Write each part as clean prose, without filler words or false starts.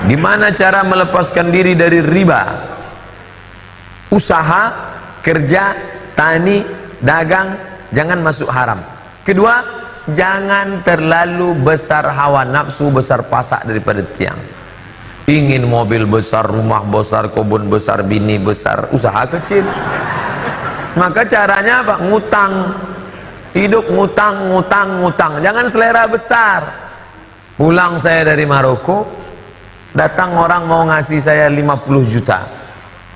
Gimana cara melepaskan diri dari riba? Usaha, kerja, tani, dagang, jangan masuk haram. Kedua, jangan terlalu besar hawa nafsu, besar pasak daripada tiang. Ingin mobil besar, rumah besar, kebun besar, bini besar, usaha kecil. Maka caranya apa? Ngutang. Hidup ngutang, ngutang, ngutang. Jangan selera besar. Pulang saya dari Maroko, datang orang mau ngasih saya 50 juta.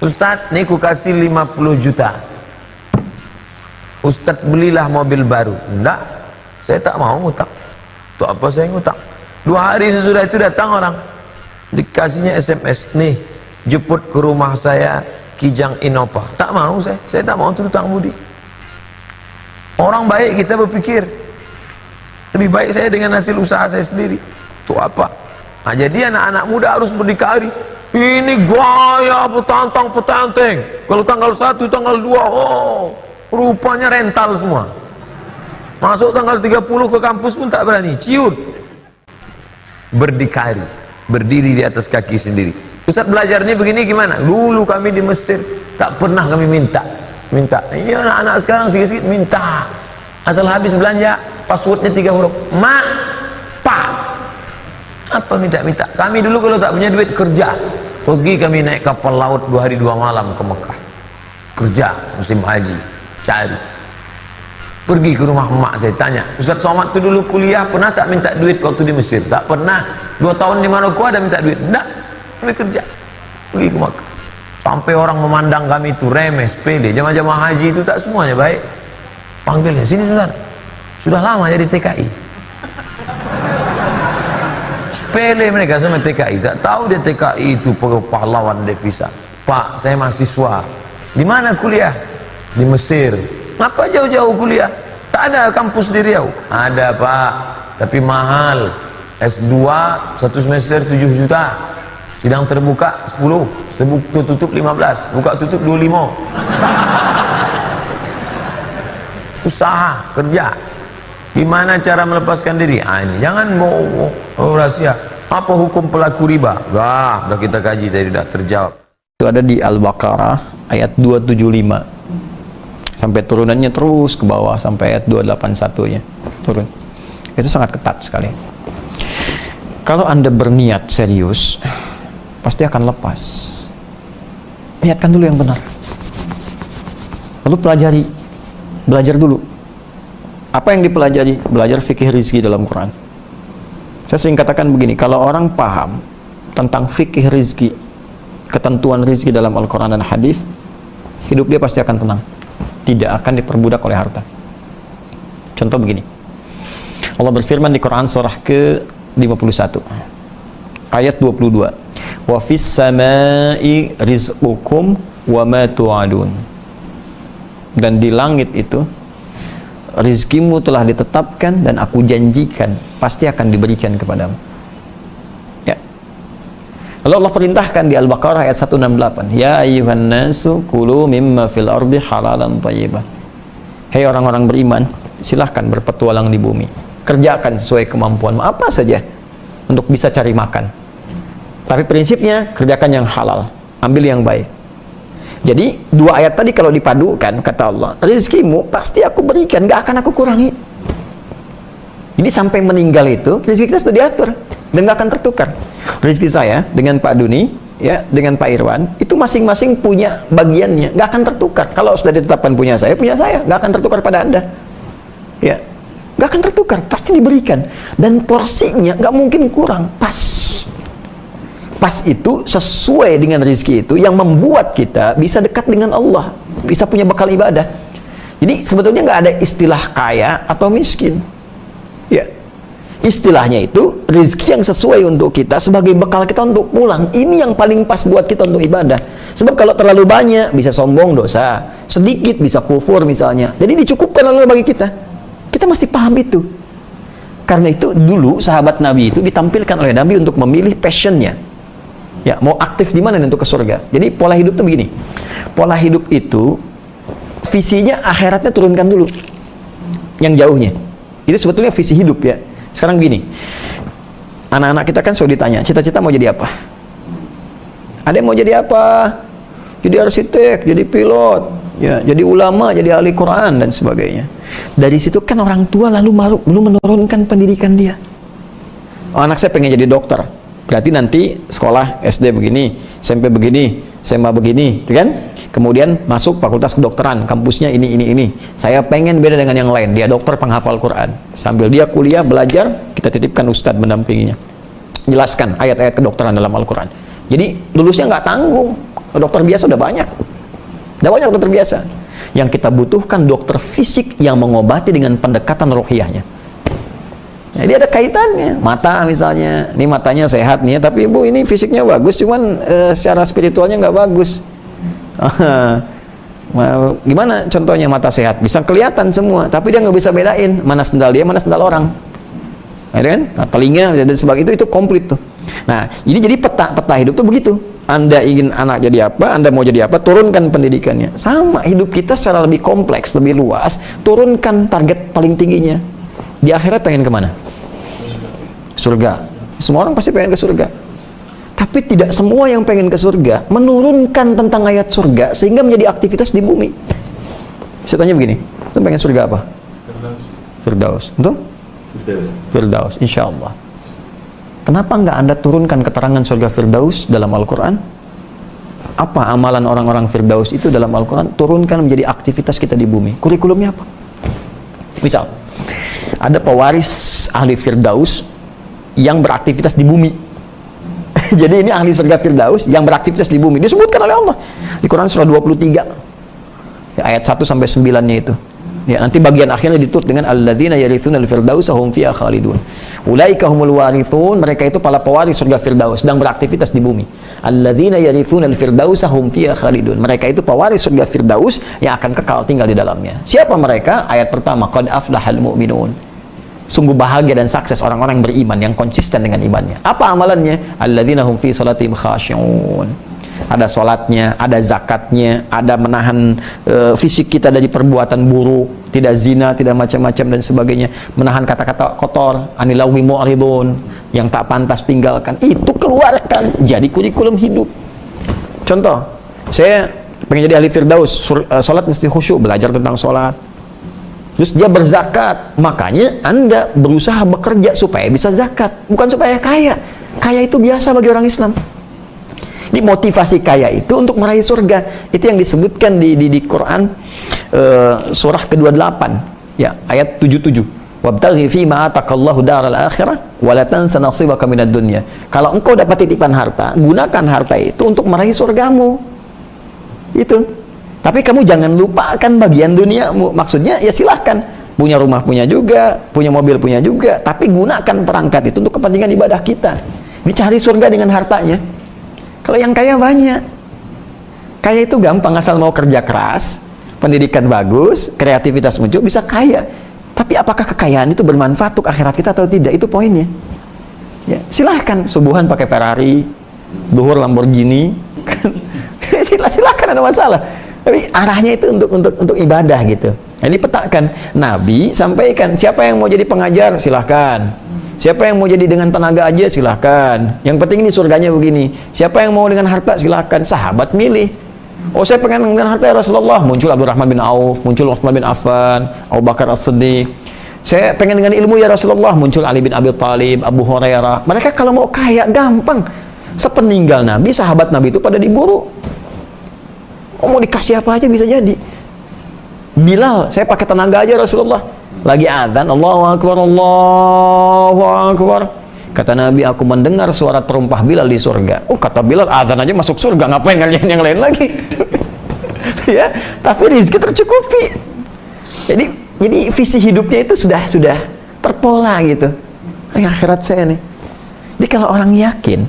Ustadz, nih ku kasih 50 juta. Ustadz, belilah mobil baru. Enggak, saya tak mau ngutang. Untuk apa saya ngutang? 2 hari sesudah itu datang orang, dikasihnya SMS, nih jemput ke rumah saya Kijang Innova. Tak mau saya tak mau terutang budi. Orang baik kita berpikir, lebih baik saya dengan hasil usaha saya sendiri. Untuk apa? Nah, jadi anak-anak muda harus berdikari. Ini gaya petantang-petanteng. Kalau tanggal 1, tanggal 2, oh, rupanya rental semua. Masuk tanggal 30 ke kampus pun tak berani, ciut. Berdikari, berdiri di atas kaki sendiri. Ustaz, belajarnya begini gimana? Dulu kami di Mesir, tak pernah kami minta. Ini anak-anak sekarang sikit-sikit minta. Asal habis belanja, passwordnya 3 huruf. Ma, pa. Apa minta-minta? Kami dulu kalau tak punya duit kerja. Pergi kami naik kapal laut 2 hari 2 malam ke Mekah. Kerja musim haji, cari. Pergi ke rumah emak, saya tanya, Ustaz Somad itu dulu kuliah pernah tak minta duit waktu di Mesir? Tak pernah. 2 tahun di Maroko ada minta duit? Tidak. Kami kerja. Pergi ke Mekah. Sampai orang memandang kami itu remeh, sepele. Jamaah-jamaah haji itu tak semuanya baik. Panggilnya, sini Ustaz. Sudah lama jadi TKI. Sepele mereka sama TKI, tak tahu dia TKI itu pahlawan devisa. Pak, saya mahasiswa. Di mana kuliah? Di Mesir. Ngapa jauh-jauh kuliah? Tak ada kampus di Riau. Ada Pak, tapi mahal. S2 1 semester 7 juta. Sidang terbuka 10, tutup 15, buka tutup 25. Usaha, kerja. Gimana cara melepaskan diri? Ini jangan mau rahasia. Apa hukum pelaku riba? Udah kita kaji tadi, udah terjawab. Itu ada di Al-Baqarah ayat 275 sampai turunannya terus ke bawah sampai ayat 281-nya turun. Itu sangat ketat sekali. Kalau Anda berniat serius, pasti akan lepas. Niatkan dulu yang benar. Lalu pelajari, belajar dulu. Apa yang dipelajari? Belajar fikih rizki dalam Quran. Saya sering katakan begini, kalau orang paham tentang fikih rizki, ketentuan rizki dalam Al-Quran dan hadis, hidup dia pasti akan tenang, tidak akan diperbudak oleh harta. Contoh begini, Allah berfirman di Quran surah ke-51 ayat 22, wa fis samai rizqukum wa ma tu'adun. Dan di langit itu rizkimu telah ditetapkan dan aku janjikan pasti akan diberikan kepadamu. Ya. Lalu Allah perintahkan di Al-Baqarah ayat 168, ya ayyuhan nasu kulu mimma fil ardi halalan thayyibah. Hei orang-orang beriman, silahkan berpetualang di bumi, kerjakan sesuai kemampuanmu apa saja untuk bisa cari makan. Tapi prinsipnya kerjakan yang halal, ambil yang baik. Jadi 2 ayat tadi kalau dipadukan, kata Allah, rizkimu pasti aku berikan, gak akan aku kurangi. Jadi sampai meninggal itu rezeki kita sudah diatur dan gak akan tertukar. Rezeki saya dengan Pak Duni, ya, dengan Pak Irwan, itu masing-masing punya bagiannya, gak akan tertukar. Kalau sudah ditetapkan punya saya, gak akan tertukar pada Anda. Ya, gak akan tertukar, pasti diberikan. Dan porsinya gak mungkin kurang, pas itu sesuai dengan rezeki itu yang membuat kita bisa dekat dengan Allah, bisa punya bekal ibadah. Jadi sebetulnya nggak ada istilah kaya atau miskin, ya. Istilahnya itu rezeki yang sesuai untuk kita sebagai bekal kita untuk pulang. Ini yang paling pas buat kita untuk ibadah. Sebab kalau terlalu banyak bisa sombong, dosa. Sedikit bisa kufur misalnya. Jadi dicukupkan lalu bagi kita. Kita mesti paham itu. Karena itu dulu sahabat Nabi itu ditampilkan oleh Nabi untuk memilih passionnya. Ya, mau aktif di mana untuk ke surga. Jadi pola hidup itu begini. Pola hidup itu visinya akhiratnya turunkan dulu. Yang jauhnya. Itu sebetulnya visi hidup ya. Sekarang begini. Anak-anak kita kan selalu ditanya, cita-cita mau jadi apa? Ada yang mau jadi apa? Jadi arsitek, jadi pilot, ya, jadi ulama, jadi ahli Quran dan sebagainya. Dari situ kan orang tua lalu belum menurunkan pendidikan dia. Oh, anak saya pengen jadi dokter, berarti nanti sekolah SD begini, SMP begini, SMA begini, kan? Kemudian masuk fakultas kedokteran, kampusnya ini. Saya pengen beda dengan yang lain, dia dokter penghafal Quran. Sambil dia kuliah belajar, kita titipkan ustadz mendampinginya, jelaskan ayat-ayat kedokteran dalam Al-Quran. Jadi lulusnya nggak tanggung. Dokter biasa udah banyak dokter biasa. Yang kita butuhkan dokter fisik yang mengobati dengan pendekatan ruhiyahnya. Jadi ada kaitannya. Mata misalnya, ini matanya sehat nih, tapi ibu ini fisiknya bagus, cuman secara spiritualnya nggak bagus. Gimana contohnya mata sehat? Bisa kelihatan semua, tapi dia nggak bisa bedain mana sendal dia, mana sendal orang. Ya kan? Nah, telinga dan sebagainya itu komplit tuh. Nah, jadi peta hidup tuh begitu. Anda ingin anak jadi apa, Anda mau jadi apa, turunkan pendidikannya. Sama, hidup kita secara lebih kompleks, lebih luas, turunkan target paling tingginya. Di akhirat pengen kemana? Surga. Semua orang pasti pengen ke surga. Tapi tidak semua yang pengen ke surga menurunkan tentang ayat surga sehingga menjadi aktivitas di bumi. Saya tanya begini, lu pengen surga apa? Firdaus. Betul? Firdaus, insya Allah. Kenapa nggak Anda turunkan keterangan surga Firdaus dalam Al-Quran? Apa amalan orang-orang Firdaus itu dalam Al-Quran? Turunkan menjadi aktivitas kita di bumi. Kurikulumnya apa? Misal, ada pewaris ahli Firdaus yang beraktivitas di bumi. Jadi ini ahli surga Firdaus yang beraktivitas di bumi. Disebutkan oleh Allah di Quran surah 23 ya, ayat 1 sampai 9-nya itu. Ya, nanti bagian akhirnya ditutup dengan alladzina yarithuna al-firdausa hum fiha khalidun. Ulaika humul warithun, mereka itu para pewaris surga Firdaus sedang beraktivitas di bumi. Alladzina yarithuna al-firdausa hum fiha khalidun. Mereka itu pewaris surga Firdaus yang akan kekal tinggal di dalamnya. Siapa mereka? Ayat pertama, qad aflahal mu'minun. Sungguh bahagia dan sukses orang-orang yang beriman yang konsisten dengan imannya. Apa amalannya? Alladzina hum fi salatihim khashi'un. Ada sholatnya, ada zakatnya, ada menahan fisik kita dari perbuatan buruk, tidak zina, tidak macam-macam dan sebagainya, menahan kata-kata kotor, anilawi mu'ridun, yang tak pantas tinggalkan, itu keluarkan jadi kurikulum hidup. Contoh, saya pengen jadi ahli Firdaus, sholat mesti khusyuk, belajar tentang sholat. Terus dia berzakat, makanya Anda berusaha bekerja supaya bisa zakat, bukan supaya kaya. Kaya itu biasa bagi orang Islam. Ini motivasi kaya itu untuk meraih surga. Itu yang disebutkan di Quran surah ke-28 ya, ayat 77. Wabtaghi fi ma ataqallahu daral akhirah wa la tansa nasibaka minad dunya. Kalau engkau dapat titipan harta, gunakan harta itu untuk meraih surgamu. Itu. Tapi kamu jangan lupakan bagian duniamu. Maksudnya ya silahkan punya rumah punya juga, punya mobil punya juga, tapi gunakan perangkat itu untuk kepentingan ibadah kita. Ini cari surga dengan hartanya. Kalau yang kaya banyak. Kaya itu gampang, asal mau kerja keras, pendidikan bagus, kreativitas muncul, bisa kaya. Tapi apakah kekayaan itu bermanfaat untuk akhirat kita atau tidak? Itu poinnya. Ya, silahkan subuhan pakai Ferrari, duhur Lamborghini. Silahkan, ada masalah. Tapi arahnya itu untuk ibadah gitu. Nah, ini petakan. Nabi sampaikan, siapa yang mau jadi pengajar, silahkan. Siapa yang mau jadi dengan tenaga aja, silahkan. Yang penting ini surganya begini. Siapa yang mau dengan harta, silahkan. Sahabat milih. Oh, saya pengen dengan harta ya Rasulullah. Muncul Abdurrahman bin Auf, muncul Utsman bin Affan, Abu Bakar As-Siddiq. Saya pengen dengan ilmu ya Rasulullah. Muncul Ali bin Abi Thalib, Abu Hurairah. Mereka kalau mau kaya, gampang. Sepeninggal Nabi, sahabat Nabi itu pada diburu. Oh, mau dikasih apa aja bisa jadi. Bilal, saya pakai tenaga aja Rasulullah. Lagi azan, Allahu Akbar, Allahu Akbar. Kata Nabi, aku mendengar suara terumpah Bilal di surga. Oh, kata Bilal, azan aja masuk surga, ngapain ngerjain yang lain lagi? Ya, tapi rezeki tercukupi. Jadi visi hidupnya itu sudah terpola gitu. Akhirat saya nih. Jadi kalau orang yakin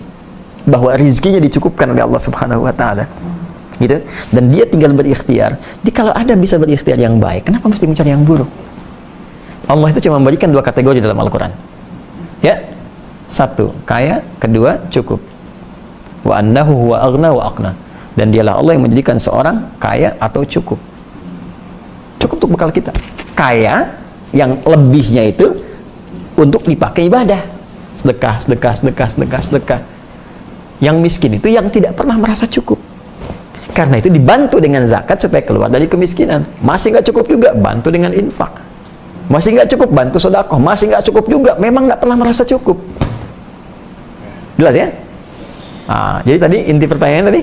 bahwa rezekinya dicukupkan oleh Allah Subhanahu wa taala, gitu, dan dia tinggal berikhtiar. Jadi kalau ada bisa berikhtiar yang baik, kenapa mesti mencari yang buruk? Allah itu cuma memberikan dua kategori dalam Al-Quran. Ya, satu, kaya, kedua, cukup. Wa annahu huwa aghna wa aqna. Dan dialah Allah yang menjadikan seorang kaya atau cukup. Cukup untuk bekal kita. Kaya, yang lebihnya itu untuk dipakai ibadah. Sedekah. Yang miskin itu yang tidak pernah merasa cukup. Karena itu dibantu dengan zakat supaya keluar dari kemiskinan. Masih nggak cukup juga, bantu dengan infak. Masih nggak cukup, bantu sedekah. Masih nggak cukup juga, memang nggak pernah merasa cukup. Jelas ya? Nah, jadi tadi inti pertanyaan tadi?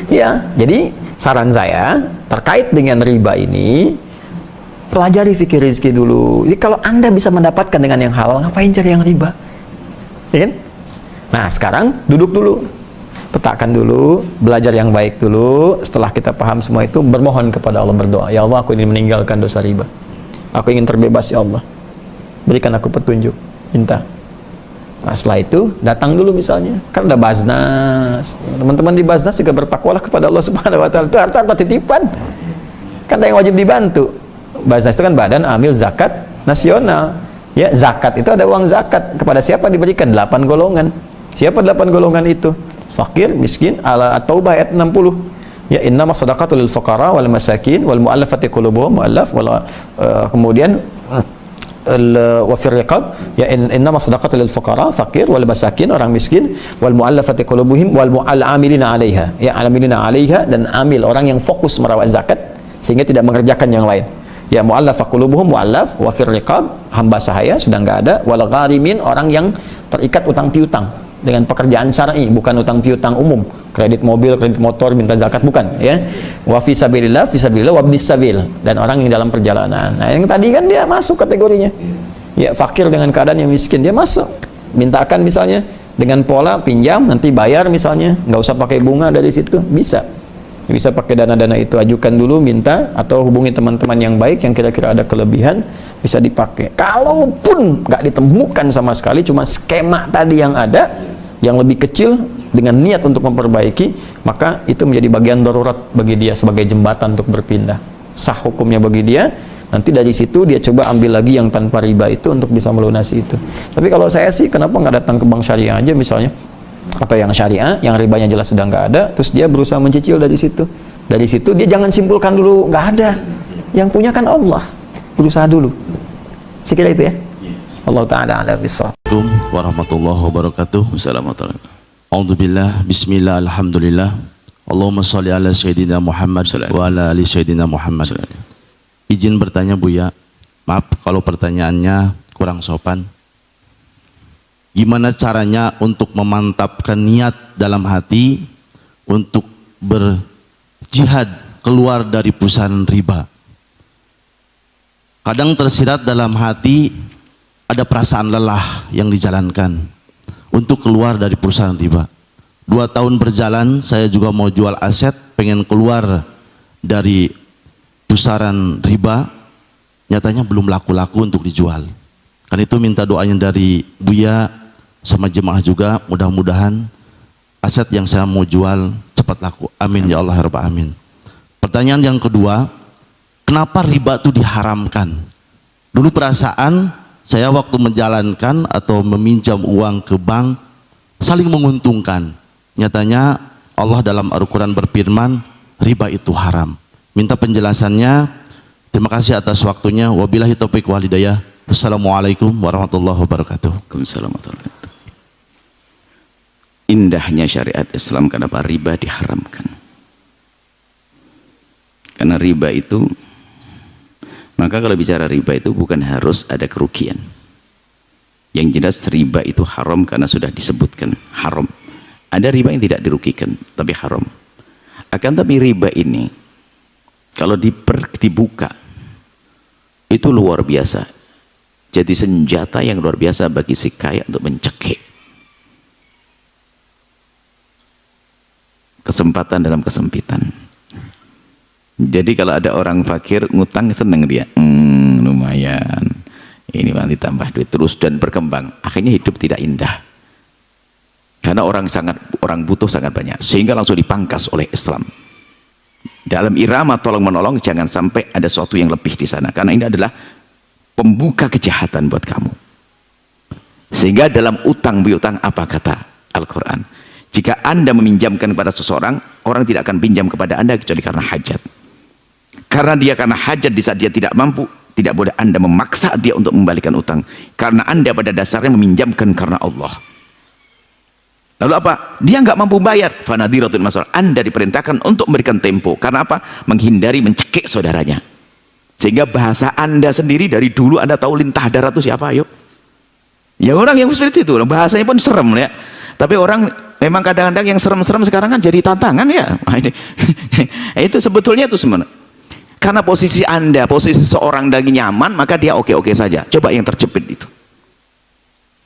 Iya, jadi saran saya terkait dengan riba ini, pelajari fikih rezeki dulu. Jadi kalau Anda bisa mendapatkan dengan yang halal, ngapain cari yang riba? Ya kan? Nah, sekarang duduk dulu, petakan dulu, belajar yang baik dulu. Setelah kita paham semua itu, bermohon kepada Allah, berdoa, ya Allah, aku ingin meninggalkan dosa riba, aku ingin terbebas, ya Allah, berikan aku petunjuk, minta. Nah, setelah itu datang dulu misalnya, kan ada Baznas, teman-teman di Baznas juga bertakwalah kepada Allah Subhanahu Wa Taala. Itu harta titipan, kan ada yang wajib dibantu. Baznas itu kan Badan Amil Zakat Nasional. Ya, zakat itu ada uang zakat, kepada siapa diberikan? 8 golongan. Siapa 8 golongan itu? Fakir, miskin, ala At-Taubah ayat 60. Ya, innamas shadaqatu lil fuqara wal masakin wal mu'allafati qulubuhum, mu'allaf, kemudian wa fir riqab, ya innamas shadaqatu lil fuqara, fakir, wal masakin, orang miskin, wal mu'allafati qulubuhum wal mu'amilina 'alaiha. Ya, amilina 'alaiha, dan amil, orang yang fokus merawat zakat sehingga tidak mengerjakan yang lain. Ya, mu'allaf qulubuhum, mu'allaf, wa fir riqab, hamba sahaya sudah enggak ada, wal gharimin, orang yang terikat utang piutang dengan pekerjaan syar'i, bukan utang piutang umum, kredit mobil, kredit motor, minta zakat, bukan, ya. Wa fi sabilillah, wa ibnis sabil, dan orang yang dalam perjalanan. Nah, yang tadi kan dia masuk kategorinya. Ya, fakir dengan keadaan yang miskin, dia masuk. Mintakan misalnya dengan pola pinjam nanti bayar misalnya, nggak usah pakai bunga dari situ, bisa. Bisa pakai dana-dana itu, ajukan dulu, minta, atau hubungi teman-teman yang baik yang kira-kira ada kelebihan, bisa dipakai. Kalaupun nggak ditemukan sama sekali, cuma skema tadi yang ada, yang lebih kecil dengan niat untuk memperbaiki, maka itu menjadi bagian darurat bagi dia sebagai jembatan untuk berpindah. Sah hukumnya bagi dia. Nanti dari situ dia coba ambil lagi yang tanpa riba itu untuk bisa melunasi itu. Tapi kalau saya sih, kenapa nggak datang ke bank syariah aja misalnya, atau yang syariah, yang ribanya jelas sudah nggak ada, terus dia berusaha mencicil dari situ. Dari situ dia jangan simpulkan dulu nggak ada. Yang punya kan Allah. Berusaha dulu. Sekira itu ya. Allah Ta'ala ala bissawab. Assalamualaikum warahmatullahi wabarakatuh. Assalamualaikum. A'udzubillah, bismillah, alhamdulillah. Allahumma sholli ala sayyidina Muhammad wa ala ali sayyidina Muhammad. Izin bertanya Buya, maaf kalau pertanyaannya kurang sopan. Gimana caranya untuk memantapkan niat dalam hati untuk berjihad keluar dari pusaran riba? Kadang tersirat dalam hati ada perasaan lelah yang dijalankan untuk keluar dari pusaran riba. 2 tahun berjalan, saya juga mau jual aset, pengen keluar dari pusaran riba, nyatanya belum laku-laku untuk dijual. Kan itu minta doanya dari Buya sama jemaah juga, mudah-mudahan aset yang saya mau jual cepat laku. Amin ya Allah ya Rabbal Alamin. Pertanyaan yang kedua, kenapa riba itu diharamkan? Dulu perasaan saya waktu menjalankan atau meminjam uang ke bank saling menguntungkan. Nyatanya Allah dalam Al-Quran berfirman, riba itu haram. Minta penjelasannya. Terima kasih atas waktunya. Wabillahi taufiq wal hidayah. Wassalamualaikum warahmatullahi wabarakatuh. Waalaikumsalam warahmatullahi wabarakatuh. Indahnya syariat Islam, kenapa riba diharamkan? Karena riba itu, maka kalau bicara riba itu bukan harus ada kerugian. Yang jelas riba itu haram karena sudah disebutkan haram. Ada riba yang tidak dirugikan tapi haram. Akan tapi riba ini kalau dibuka itu luar biasa. Jadi senjata yang luar biasa bagi si kaya untuk mencekik. Kesempatan dalam kesempitan. Jadi kalau ada orang fakir ngutang, seneng dia, lumayan, ini bang ditambah duit terus dan berkembang, akhirnya hidup tidak indah karena orang butuh sangat banyak, sehingga langsung dipangkas oleh Islam. Dalam irama tolong menolong, jangan sampai ada sesuatu yang lebih di sana, karena ini adalah pembuka kejahatan buat kamu. Sehingga dalam utang piutang, apa kata Al-Quran? Jika Anda meminjamkan kepada seseorang, orang tidak akan pinjam kepada Anda kecuali karena hajat. Karena dia karena hajat di saat dia tidak mampu, Tidak boleh Anda memaksa dia untuk membalikan utang, karena Anda pada dasarnya meminjamkan karena Allah. Lalu apa? Dia nggak mampu bayar, fanadiratun masalah. Anda diperintahkan untuk memberikan tempo. Karena apa? Menghindari mencekik saudaranya. Sehingga bahasa Anda sendiri dari dulu Anda tahu lintah darat itu siapa? Ayo. Ya orang yang seperti itu, bahasanya pun serem ya. Tapi orang memang kadang-kadang yang serem-serem sekarang kan jadi tantangan ya. Itu sebetulnya itu sebenarnya. Karena posisi Anda, posisi seorang lagi nyaman, maka dia oke-oke saja. Coba yang terjepit itu.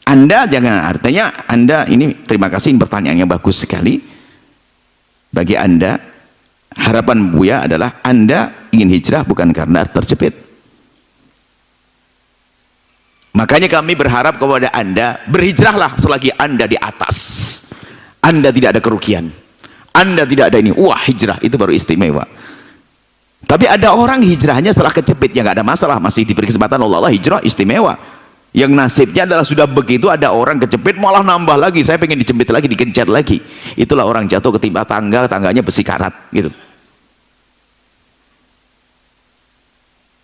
Anda jangan, artinya Anda ini, terima kasih, pertanyaan yang bagus sekali. Bagi Anda, harapan Buya adalah Anda ingin hijrah bukan karena terjepit. Makanya kami berharap kepada Anda, berhijrahlah selagi Anda di atas. Anda tidak ada kerugian. Anda tidak ada ini, wah hijrah, itu baru istimewa. Tapi ada orang hijrahnya setelah kejepit, ya nggak ada masalah, masih diberi kesempatan Allah, hijrah istimewa. Yang nasibnya adalah sudah begitu, ada orang kejepit malah nambah lagi, saya pengen dijepit lagi, dikencet lagi. Itulah orang jatuh ketimpa tangga, tangganya besi karat gitu.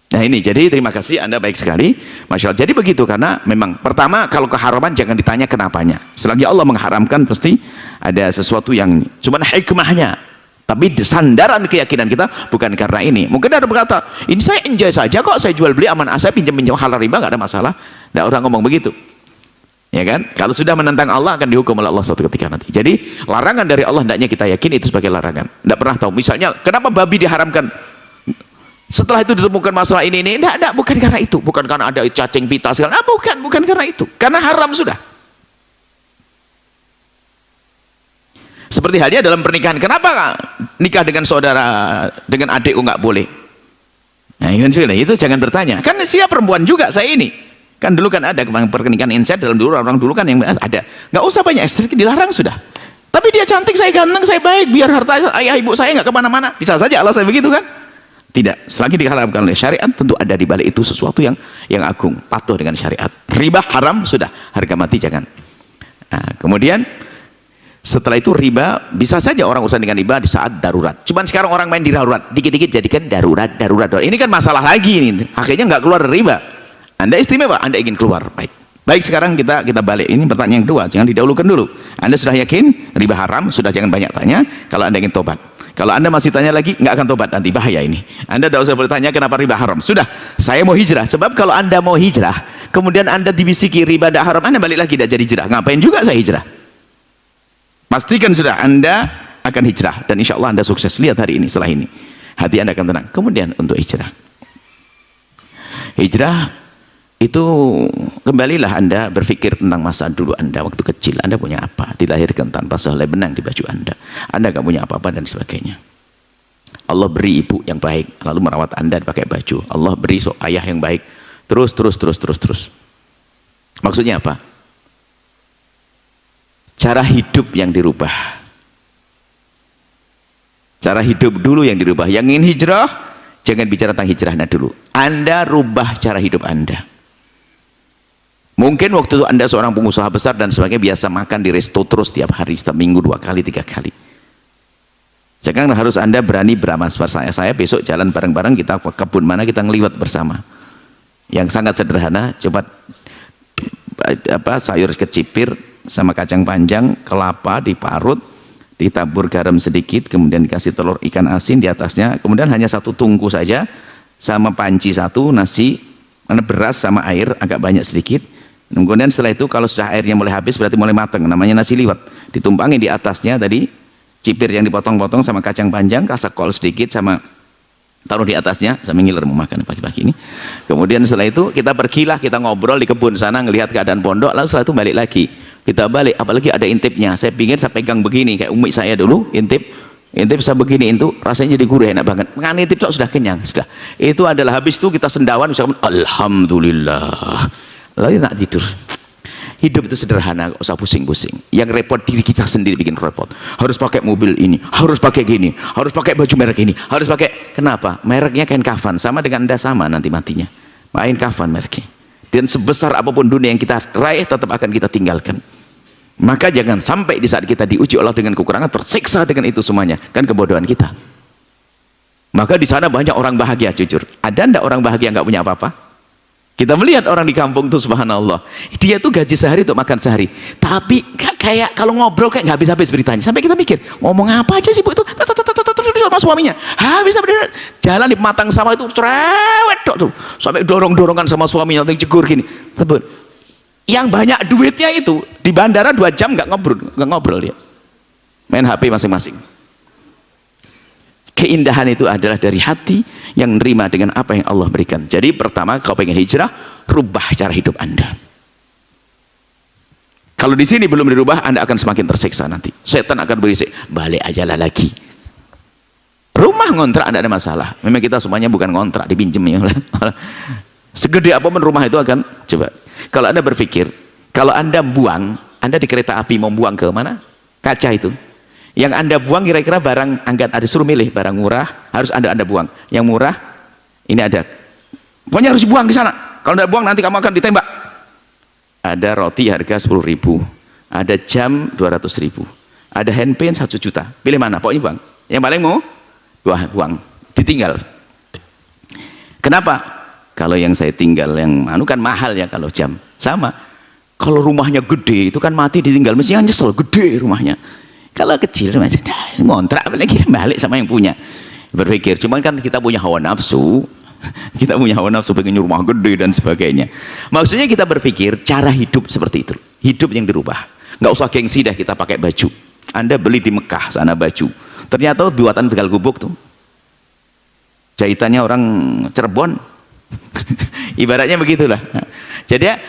Nah ini, jadi terima kasih, Anda baik sekali, Masya Allah. Jadi begitu, karena memang pertama kalau keharaman jangan ditanya kenapanya. Selagi Allah mengharamkan pasti ada sesuatu yang cuman hikmahnya. Tapi sandaran keyakinan kita bukan karena ini. Mungkin ada berkata, ini saya enjoy saja kok, saya jual beli aman, saya pinjam halal riba nggak ada masalah. Nggak orang ngomong begitu, ya kan? Kalau sudah menentang Allah akan dihukum oleh Allah suatu ketika nanti. Jadi larangan dari Allah hendaknya kita yakin itu sebagai larangan. Nggak pernah tahu. Misalnya kenapa babi diharamkan? Setelah itu ditemukan masalah ini, enggak, bukan karena itu, bukan karena ada cacing pita segala, bukan karena itu, karena haram sudah. Seperti halnya dalam pernikahan, kenapa nikah dengan saudara, dengan adikku nggak boleh? Nah itu jangan bertanya, kan siapa perempuan juga saya ini, kan dulu kan ada pernikahan inset dalam dulu orang dulu kan yang ada, nggak usah banyak istri, dilarang sudah. Tapi dia cantik, saya ganteng, saya baik, biar harta ayah ibu saya nggak kemana-mana, bisa saja Allah saya begitu kan? Tidak, selagi diharapkan oleh syariat tentu ada di balik itu sesuatu yang agung, patuh dengan syariat. Riba haram sudah, harga mati jangan. Nah, kemudian setelah itu riba, bisa saja orang urusan dengan riba di saat darurat. Cuman sekarang orang main di darurat, dikit-dikit jadikan darurat. Ini kan masalah lagi ini. Akhirnya nggak keluar dari riba. Anda istimewa, Anda ingin keluar. Baik sekarang kita balik. Ini pertanyaan yang kedua, jangan didahulukan dulu. Anda sudah yakin riba haram, sudah jangan banyak tanya. Kalau Anda ingin tobat. Kalau Anda masih tanya lagi, nggak akan tobat nanti, bahaya ini. Anda tidak usah bertanya kenapa riba haram. Sudah, saya mau hijrah. Sebab kalau Anda mau hijrah, kemudian Anda dibisiki riba tidak haram, Anda balik lagi tidak jadi hijrah. Ngapain juga saya hijrah? Pastikan sudah Anda akan hijrah dan insya Allah Anda sukses. Lihat hari ini, setelah ini hati Anda akan tenang. Kemudian untuk hijrah itu kembalilah Anda berpikir tentang masa dulu Anda waktu kecil. Anda punya apa? Dilahirkan tanpa sehelai benang di baju Anda gak punya apa-apa dan sebagainya. Allah beri ibu yang baik lalu merawat Anda pakai baju. Allah beri ayah yang baik, terus. Maksudnya apa? Cara hidup yang dirubah, cara hidup dulu yang dirubah. Yang ingin hijrah jangan bicara tentang hijrahnya dulu, Anda rubah cara hidup Anda. Mungkin waktu itu Anda seorang pengusaha besar dan sebagainya, biasa makan di resto terus tiap hari, setiap minggu 2 kali 3 kali. Sekarang harus Anda berani beramal seperti saya besok jalan bareng-bareng, kita ke kebun mana, kita ngeliwat bersama yang sangat sederhana. Coba sayur kecipir sama kacang panjang, kelapa diparut, ditabur garam sedikit, kemudian dikasih telur ikan asin di atasnya, kemudian hanya 1 tungku saja sama panci 1, nasi, beras sama air agak banyak sedikit. Kemudian setelah itu kalau sudah airnya mulai habis berarti mulai matang, namanya nasi liwet. Ditumpangin di atasnya tadi cipir yang dipotong-potong sama kacang panjang, kasak kol sedikit sama taruh di atasnya, sambil ngiler mau makan pagi-pagi ini. Kemudian setelah itu kita pergilah, kita ngobrol di kebun sana, ngelihat keadaan pondok, lalu setelah itu balik lagi. Kita balik, apalagi ada intipnya. Saya pikir saya pegang begini kayak umi saya dulu, intip saya begini itu rasanya jadi gurih, enak banget. Mengan intip sudah kenyang, sudah. Itu adalah habis itu kita sendawan, misalkan alhamdulillah. Lalu nak tidur. Hidup itu sederhana, gak usah pusing-pusing. Yang repot diri kita sendiri bikin repot. Harus pakai mobil ini, harus pakai gini, harus pakai baju merek ini, harus pakai. Kenapa? Mereknya kain kafan, sama dengan Anda sama nanti matinya. Main kafan mereknya. Dan sebesar apapun dunia yang kita raih tetap akan kita tinggalkan. Maka jangan sampai di saat kita diuji Allah dengan kekurangan tersiksa dengan itu semuanya, kan kebodohan kita. Maka di sana banyak orang bahagia, jujur. Ada ndak orang bahagia nggak punya apa-apa? Kita melihat orang di kampung tuh subhanallah. Dia tuh gaji sehari untuk makan sehari. Tapi kayak kalau ngobrol kayak nggak habis-habis beritanya. Sampai kita mikir, ngomong apa aja sih Bu itu? Sama suaminya. Habis jalan di matang sawah itu cerewet tuh. Sampai dorong-dorongan sama suaminya untuk jegur gini. Sebut. Yang banyak duitnya itu di bandara 2 jam nggak ngobrol dia. Main HP masing-masing. Keindahan itu adalah dari hati yang menerima dengan apa yang Allah berikan. Jadi pertama, kau pengen hijrah, rubah cara hidup Anda. Kalau di sini belum dirubah, Anda akan semakin tersiksa nanti. Setan akan berisik, balik aja lah lagi. Rumah ngontrak tidak ada masalah. Memang kita semuanya bukan ngontrak, dipinjem ya. Segede apapun rumah itu akan, coba. Kalau Anda berpikir, kalau Anda buang, Anda di kereta api mau buang ke mana? Kaca itu. Yang Anda buang kira-kira barang, angkat ada suruh milih barang murah, harus Anda buang. Yang murah, ini ada. Pokoknya harus buang ke sana. Kalau Anda buang nanti kamu akan ditembak. Ada roti harga 10.000, ada jam 200.000, ada handphone 1 juta. Pilih mana? Pokoknya buang. Yang paling mau buang, ditinggal. Kenapa? Kalau yang saya tinggal yang kan mahal ya kalau jam. Sama. Kalau rumahnya gede itu kan mati ditinggal, mestinya nyesel gede rumahnya. Kalau kecil macam ngontrak apalagi balik sama yang punya. Berpikir, cuman kan kita punya hawa nafsu. Kita punya hawa nafsu pengen rumah gede dan sebagainya. Maksudnya kita berpikir cara hidup seperti itu. Hidup yang dirubah. Nggak usah gengsi dah kita pakai baju. Anda beli di Mekah sana baju. Ternyata buatan Tegal Gubuk tuh. Jahitannya orang Cirebon. Ibaratnya begitulah. Jadi ya,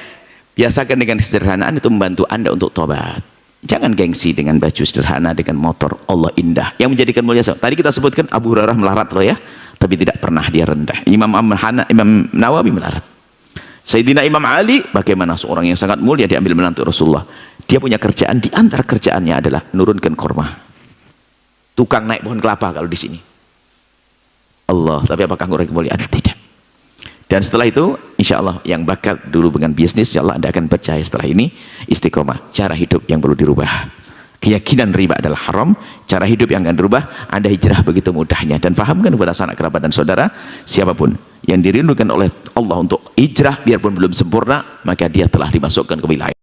biasakan dengan kesederhanaan itu membantu Anda untuk tobat. Jangan gengsi dengan baju sederhana, dengan motor. Allah indah yang menjadikan mulia. Tadi kita sebutkan Abu Hurairah melarat loh ya, tapi tidak pernah dia rendah. Imam Nawawi melarat. Sayyidina Imam Ali bagaimana seorang yang sangat mulia diambil menantu Rasulullah. Dia punya kerjaan, di antara kerjaannya adalah menurunkan kurma. Tukang naik pohon kelapa kalau di sini. Allah, tapi apakah ngurangi kemuliaan? Tidak. Dan setelah itu, insya Allah yang bakal dulu dengan bisnis, insya Allah Anda akan percaya setelah ini istiqomah. Cara hidup yang perlu dirubah. Keyakinan riba adalah haram, cara hidup yang akan dirubah. Anda hijrah begitu mudahnya. Dan fahamkan kepada sanak kerabat dan saudara, siapapun yang dirindukan oleh Allah untuk hijrah, biarpun belum sempurna, maka dia telah dimasukkan ke wilayah